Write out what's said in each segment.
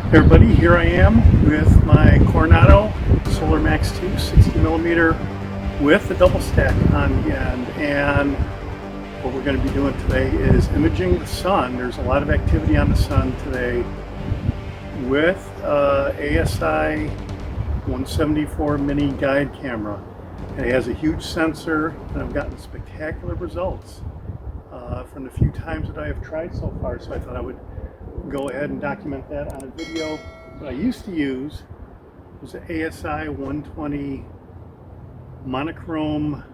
Hey everybody, here I am with my Coronado Solar Max 2 60mm with a double stack on the end, and what we're going to be doing today is imaging the sun. There's a lot of activity on the sun today with ASI174 mini guide camera. And it has a huge sensor, and I've gotten spectacular results from the few times that I have tried so far, so I thought I would go ahead and document that on a video. What I used to use was an ASI120 Monochrome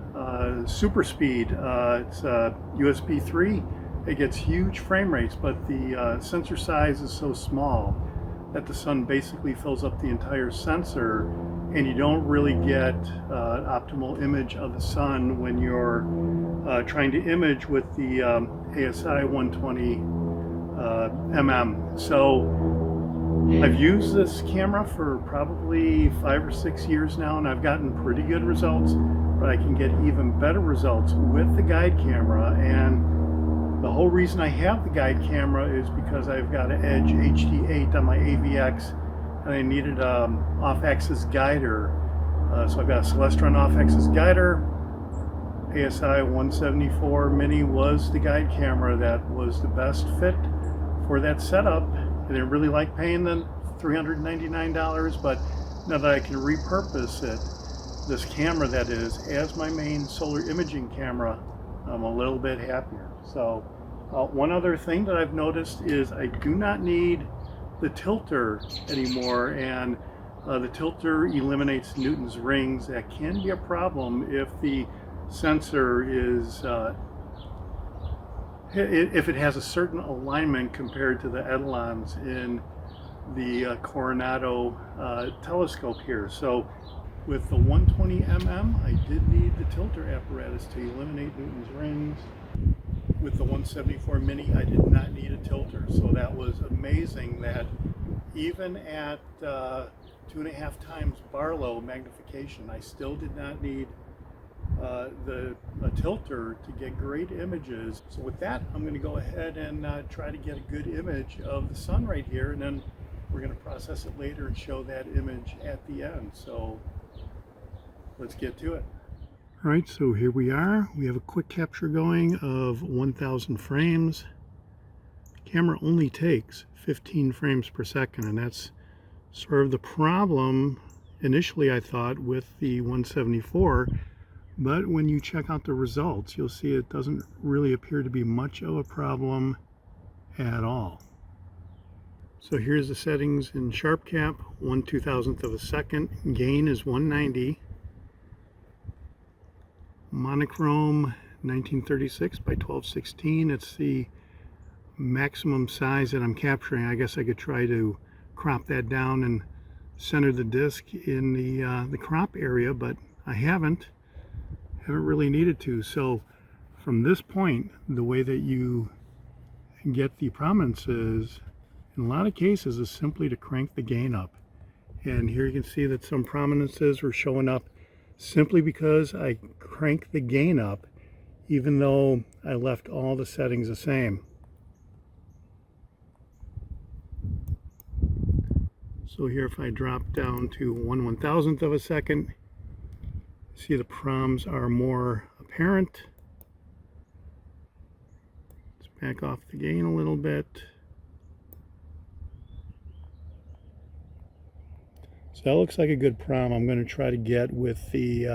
super speed. It's USB 3. It gets huge frame rates, but the sensor size is so small that the sun basically fills up the entire sensor, and you don't really get optimal image of the sun when you're trying to image with the ASI120 So I've used this camera for probably 5 or 6 years now, and I've gotten pretty good results, but I can get even better results with the guide camera. And the whole reason I have the guide camera is because I've got an Edge HD8 on my AVX, and I needed an off-axis guider. So I've got a Celestron off-axis guider. ASI174 Mini was the guide camera that was the best fit for that setup. I didn't really like paying the $399, but now that I can repurpose it, this camera that is, as my main solar imaging camera, I'm a little bit happier. So one other thing that I've noticed is I do not need the tilter anymore, and the tilter eliminates Newton's rings. That can be a problem if the sensor is if it has a certain alignment compared to the etalons in the Coronado telescope here. So with the 120mm, I did need the tilter apparatus to eliminate Newton's rings. With the 174 Mini, I did not need a tilter. So that was amazing that even at 2.5 times Barlow magnification, I still did not need a tilter to get great images. So with that, I'm going to go ahead and try to get a good image of the sun right here, and then we're going to process it later and show that image at the end. So let's get to it. All right, so here we are. We have a quick capture going of 1,000 frames. The camera only takes 15 frames per second, and that's sort of the problem initially, I thought, with the 174. But when you check out the results, you'll see it doesn't really appear to be much of a problem at all. So here's the settings in Sharpcap: 1/2000th of a second. Gain is 190. Monochrome 1936 by 1216. It's the maximum size that I'm capturing. I guess I could try to crop that down and center the disc in the crop area, but I haven't really needed to. So from this point, the way that you get the prominences in a lot of cases is simply to crank the gain up. And here you can see that some prominences were showing up simply because I cranked the gain up, even though I left all the settings the same. So here, if I drop down to 1/1000th of a second, see the proms are more apparent. Let's back off the gain a little bit. So that looks like a good prom. I'm going to try to get with the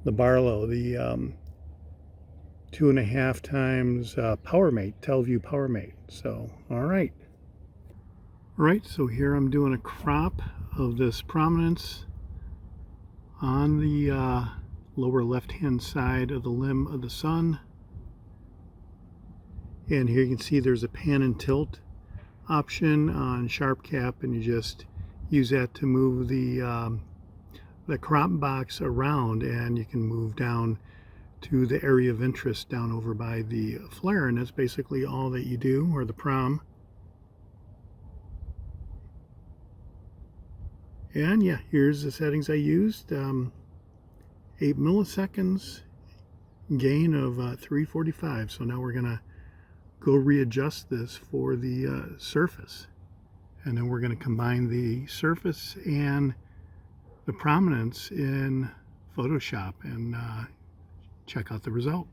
Barlow, the 2.5 times PowerMate, TelView PowerMate. So, all right. All right, so here I'm doing a crop of this prominence on the lower left-hand side of the limb of the sun. And here you can see there's a pan and tilt option on Sharpcap, and you just use that to move the crop box around, and you can move down to the area of interest down over by the flare, and that's basically all that you do, or the prom. And yeah, here's the settings I used. 8 milliseconds, gain of 345. So now we're gonna go readjust this for the surface. And then we're going to combine the surface and the prominence in Photoshop and check out the result.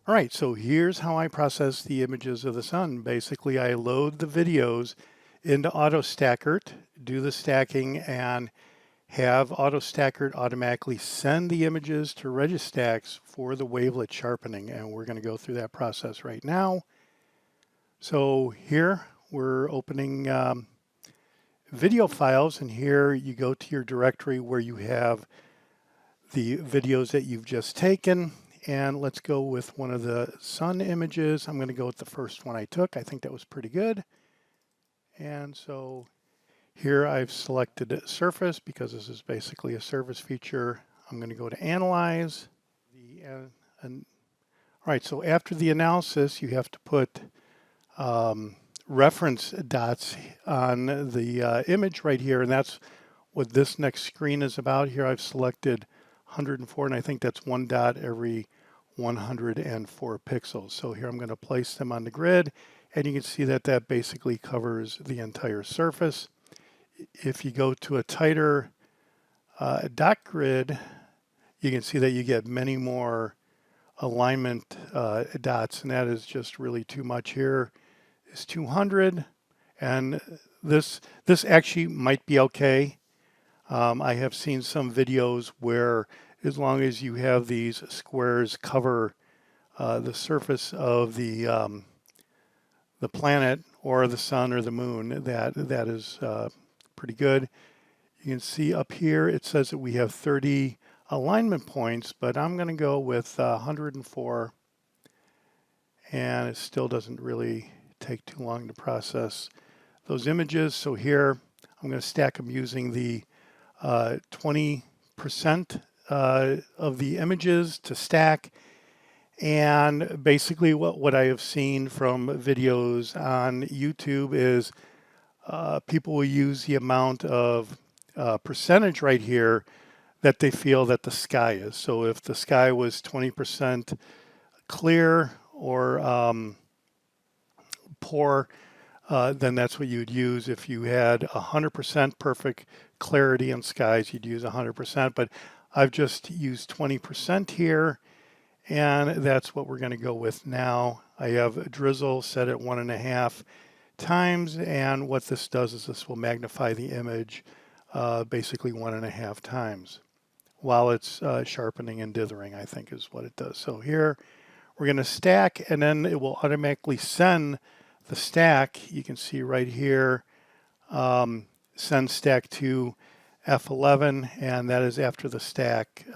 All right, so here's how I process the images of the sun. Basically, I load the videos into Autostakkert, do the stacking, and have Autostakkert automatically send the images to Registax for the wavelet sharpening. And we're going to go through that process right now. So here we're opening video files, and here you go to your directory where you have the videos that you've just taken. And let's go with one of the sun images. I'm going to go with the first one I took. I think that was pretty good. And so here I've selected surface because this is basically a surface feature. I'm going to go to analyze. All right, so after the analysis, you have to put reference dots on the image right here, and that's what this next screen is about. Here I've selected 104, and I think that's one dot every 104 pixels. So here I'm going to place them on the grid, and you can see that that basically covers the entire surface. If you go to a tighter dot grid, you can see that you get many more alignment dots, and that is just really too much. Here is 200, and this actually might be okay. I have seen some videos where as long as you have these squares cover the surface of the planet or the sun or the moon, that is pretty good. You can see up here it says that we have 30 alignment points, but I'm going to go with 104, and it still doesn't really take too long to process those images. So here I'm going to stack them using the 20% of the images to stack. And basically what I have seen from videos on YouTube is people will use the amount of percentage right here that they feel that the sky is. So if the sky was 20% clear or poor, then that's what you'd use. If you had 100% perfect clarity in skies, you'd use 100%, but I've just used 20% here, and that's what we're going to go with now. I have drizzle set at 1.5 times, and what this does is this will magnify the image basically 1.5 times while it's sharpening and dithering, I think is what it does. So here we're going to stack, and then it will automatically send the stack. You can see right here, send stack to F11, and that is after the stack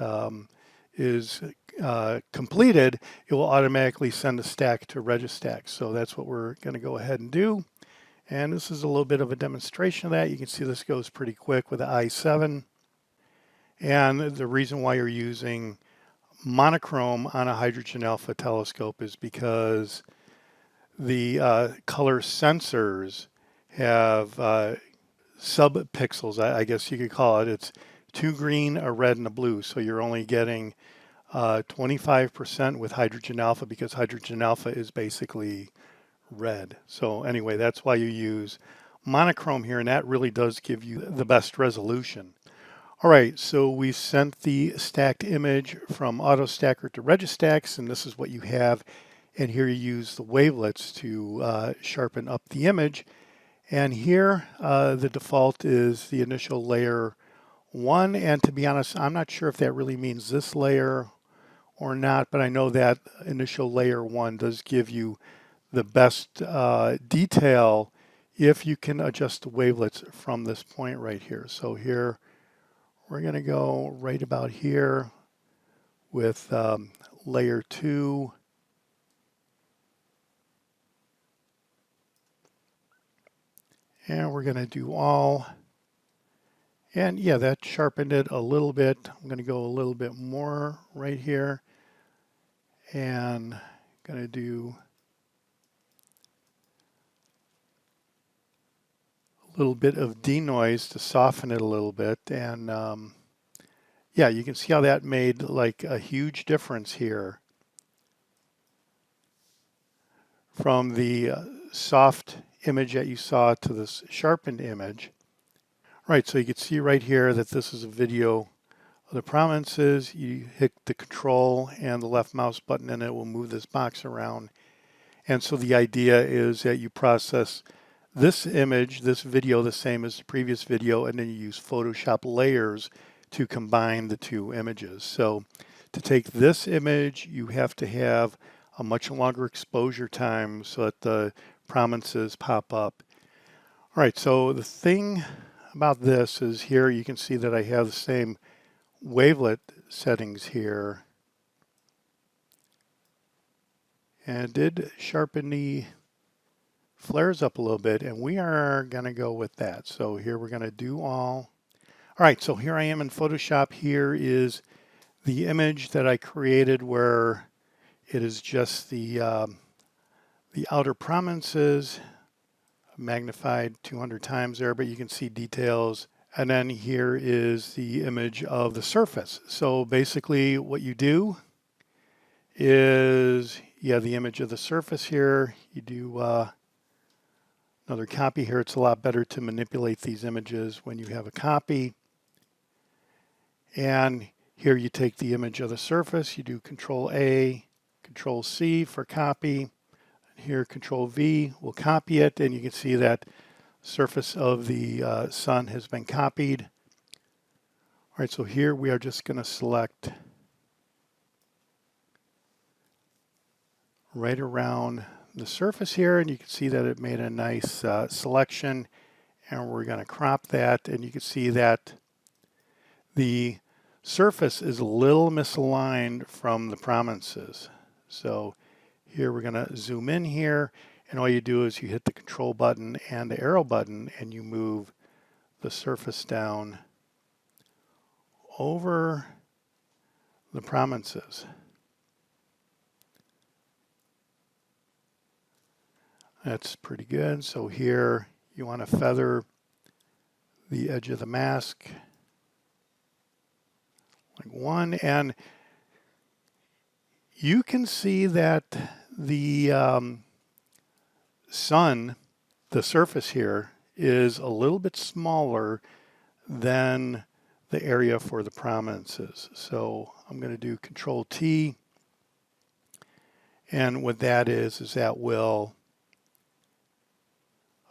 is completed, it will automatically send the stack to Registax. So that's what we're going to go ahead and do. And this is a little bit of a demonstration of that. You can see this goes pretty quick with the i7. And the reason why you're using monochrome on a hydrogen alpha telescope is because the color sensors have subpixels, I guess you could call it. It's 2 green, a red, and a blue. So you're only getting 25% with hydrogen alpha because hydrogen alpha is basically red. So anyway, that's why you use monochrome here, and that really does give you the best resolution. All right, so we sent the stacked image from Autostakkert to Registax, and this is what you have. And here you use the wavelets to sharpen up the image. And here the default is the initial layer 1. And to be honest, I'm not sure if that really means this layer or not, but I know that initial layer 1 does give you the best detail if you can adjust the wavelets from this point right here. So here we're going to go right about here with layer 2. And we're going to do all. And yeah, that sharpened it a little bit. I'm going to go a little bit more right here. And going to do a little bit of denoise to soften it a little bit. And yeah, you can see how that made like a huge difference here from the soft image that you saw to this sharpened image. Right, so you can see right here that this is a video of the prominences. You hit the control and the left mouse button and it will move this box around. And so the idea is that you process this image, this video, the same as the previous video, and then you use Photoshop layers to combine the two images. So to take this image, you have to have a much longer exposure time so that the prominences pop up. All right, so the thing about this is here you can see that I have the same wavelet settings here. And it did sharpen the flares up a little bit, and we are going to go with that. So here we're going to do all. All right, so here I am in Photoshop. Here is the image that I created where it is just the outer prominences magnified 200 times there, but you can see details. And then here is the image of the surface. So basically what you do is you have the image of the surface here. You do another copy here. It's a lot better to manipulate these images when you have a copy. And here you take the image of the surface. You do Control A, Control C for copy. Here Control V will copy it, and you can see that surface of the sun has been copied. All right, so here we are just going to select right around the surface here, and you can see that it made a nice selection, and we're going to crop that, and you can see that the surface is a little misaligned from the prominences. So here we're going to zoom in here, and all you do is you hit the control button and the arrow button and you move the surface down over the prominences. That's pretty good. So here you want to feather the edge of the mask like one, and you can see that the sun, the surface here, is a little bit smaller than the area for the prominences. So I'm going to do Control T, and what that is that will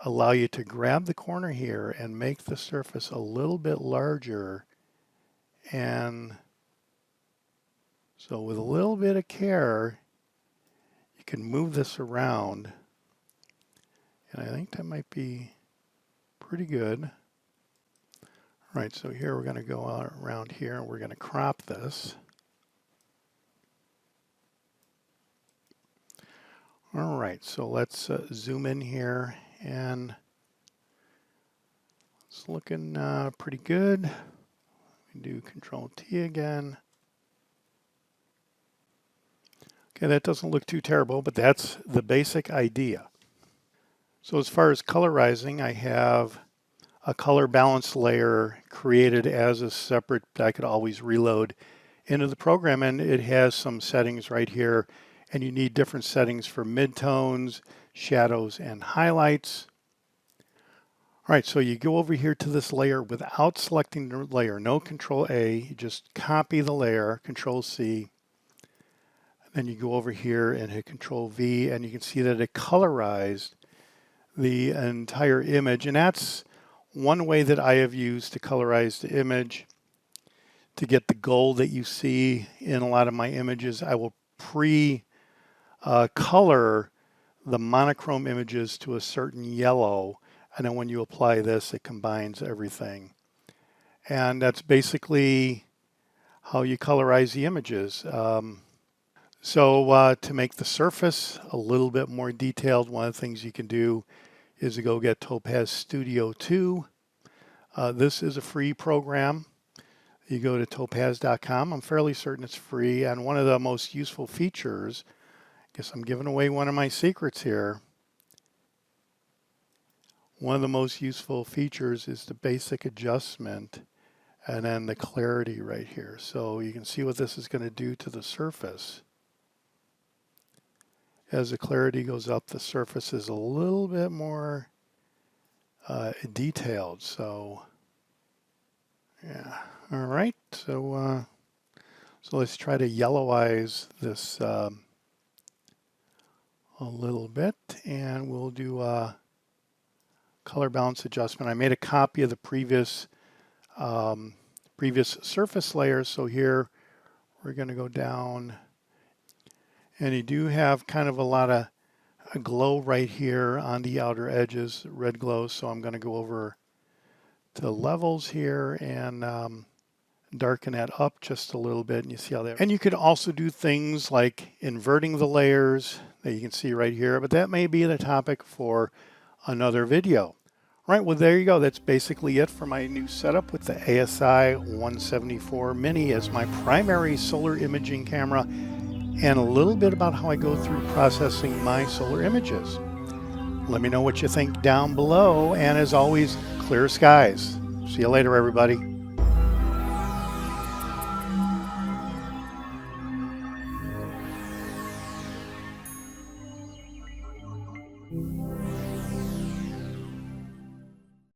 allow you to grab the corner here and make the surface a little bit larger. And so with a little bit of care, you can move this around. And I think that might be pretty good. All right, so here we're going to go around here and we're going to crop this. All right, so let's zoom in here, and it's looking pretty good. We do Control T again. Okay, that doesn't look too terrible, but that's the basic idea. So as far as colorizing, I have a color balance layer created as a separate that I could always reload into the program, and it has some settings right here, and you need different settings for midtones, shadows, and highlights. All right, so you go over here to this layer without selecting the layer, no Control A, you just copy the layer, Control C, then you go over here and hit Control V, and you can see that it colorized the entire image, and that's one way that I have used to colorize the image. To get the gold that you see in a lot of my images, I will color the monochrome images to a certain yellow, and then when you apply this, it combines everything. And that's basically how you colorize the images. So to make the surface a little bit more detailed, one of the things you can do is to go get Topaz Studio 2. This is a free program. You go to topaz.com. I'm fairly certain it's free. And one of the most useful features, I guess I'm giving away one of my secrets here. One of the most useful features is the basic adjustment and then the clarity right here. So you can see what this is going to do to the surface. as the clarity goes up, the surface is a little bit more detailed. So yeah, all right. So let's try to yellowize this a little bit, and we'll do a color balance adjustment. I made a copy of the previous surface layers. So here we're going to go down, and you do have kind of a lot of a glow right here on the outer edges, red glow. So I'm going to go over to levels here and darken that up just a little bit, and you see how that. And you could also do things like inverting the layers that you can see right here, but that may be the topic for another video. All right, well, there you go. That's basically it for my new setup with the ASI174 Mini as my primary solar imaging camera, and a little bit about how I go through processing my solar images. Let me know what you think down below, and as always, clear skies. See you later, everybody.